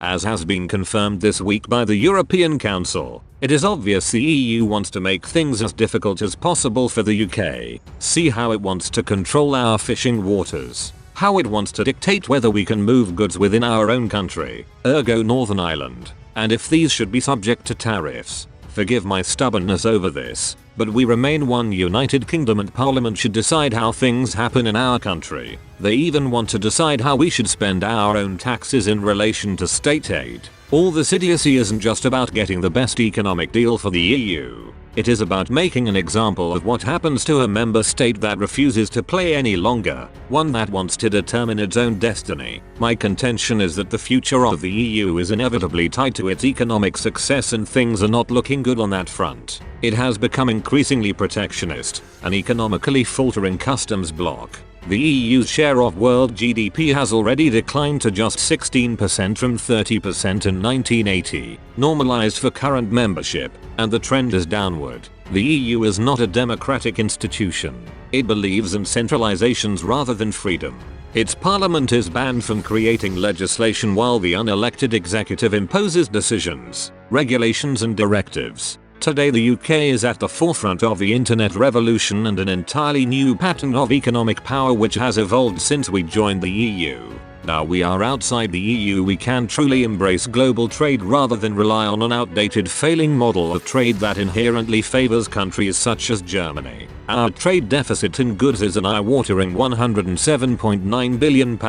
As has been confirmed this week by the European Council, it is obvious the EU wants to make things as difficult as possible for the UK. See how it wants to control our fishing waters. How it wants to dictate whether we can move goods within our own country, ergo Northern Ireland, and if these should be subject to tariffs. Forgive my stubbornness over this, but we remain one United Kingdom and Parliament should decide how things happen in our country. They even want to decide how we should spend our own taxes in relation to state aid. All this idiocy isn't just about getting the best economic deal for the EU. It is about making an example of what happens to a member state that refuses to play any longer, one that wants to determine its own destiny. My contention is that the future of the EU is inevitably tied to its economic success, and things are not looking good on that front. It has become increasingly protectionist, an economically faltering customs bloc. The EU's share of world GDP has already declined to just 16% from 30% in 1980, normalized for current membership, and the trend is downward. The EU is not a democratic institution. It believes in centralizations rather than freedom. Its parliament is banned from creating legislation while the unelected executive imposes decisions, regulations and directives. Today the UK is at the forefront of the internet revolution and an entirely new pattern of economic power which has evolved since we joined the EU. Now we are outside the EU, we can truly embrace global trade rather than rely on an outdated failing model of trade that inherently favors countries such as Germany. Our trade deficit in goods is an eye-watering £107.9 billion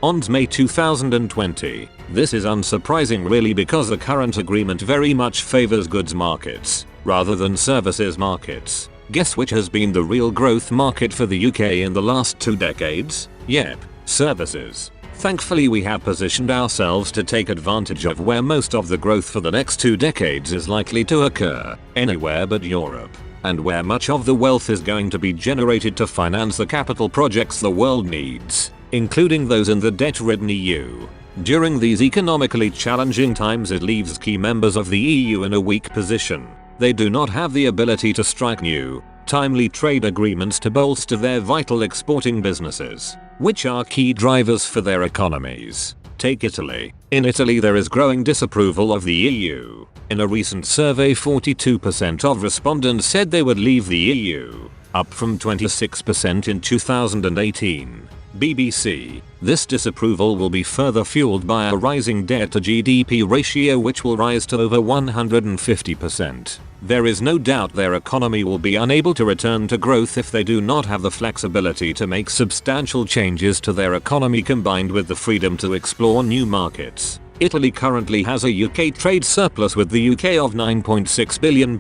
on May 2020. This is unsurprising really, because the current agreement very much favors goods markets rather than services markets. Guess which has been the real growth market for the UK in the last 2 decades? Yep, services. Thankfully we have positioned ourselves to take advantage of where most of the growth for the next 2 decades is likely to occur, anywhere but Europe, and where much of the wealth is going to be generated to finance the capital projects the world needs, including those in the debt-ridden EU. During these economically challenging times it leaves key members of the EU in a weak position. They do not have the ability to strike new, timely trade agreements to bolster their vital exporting businesses, which are key drivers for their economies. Take Italy. In Italy there is growing disapproval of the EU. In a recent survey 42% of respondents said they would leave the EU, up from 26% in 2018. BBC. This disapproval will be further fueled by a rising debt to GDP ratio which will rise to over 150%. There is no doubt their economy will be unable to return to growth if they do not have the flexibility to make substantial changes to their economy combined with the freedom to explore new markets. Italy currently has a UK trade surplus with the UK of £9.6 billion,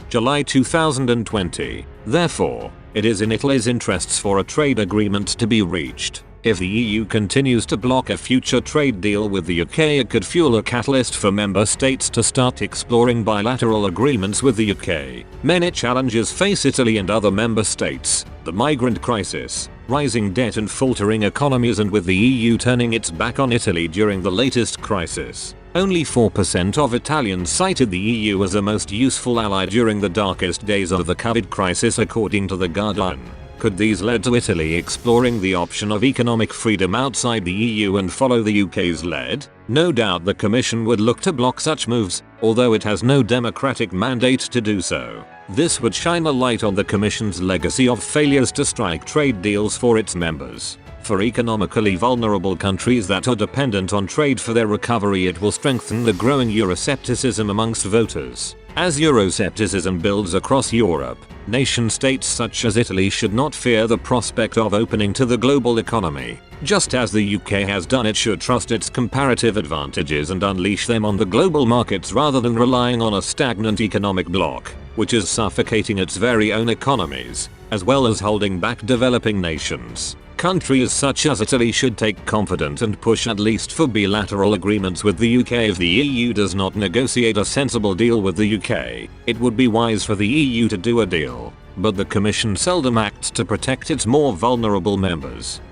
July 2020. Therefore, it is in Italy's interests for a trade agreement to be reached. If the EU continues to block a future trade deal with the UK, it could fuel a catalyst for member states to start exploring bilateral agreements with the UK. Many challenges face Italy and other member states: the migrant crisis, rising debt and faltering economies, and with the EU turning its back on Italy during the latest crisis. Only 4% of Italians cited the EU as a most useful ally during the darkest days of the COVID crisis, according to The Guardian. Could these lead to Italy exploring the option of economic freedom outside the EU and follow the UK's lead? No doubt the Commission would look to block such moves, although it has no democratic mandate to do so. This would shine a light on the Commission's legacy of failures to strike trade deals for its members. For economically vulnerable countries that are dependent on trade for their recovery, it will strengthen the growing Euroscepticism amongst voters. As Euroscepticism builds across Europe, nation-states such as Italy should not fear the prospect of opening to the global economy. Just as the UK has done, it should trust its comparative advantages and unleash them on the global markets rather than relying on a stagnant economic bloc, which is suffocating its very own economies, as well as holding back developing nations. Countries such as Italy should take confidence and push at least for bilateral agreements with the UK. If the EU does not negotiate a sensible deal with the UK, it would be wise for the EU to do a deal, but the Commission seldom acts to protect its more vulnerable members.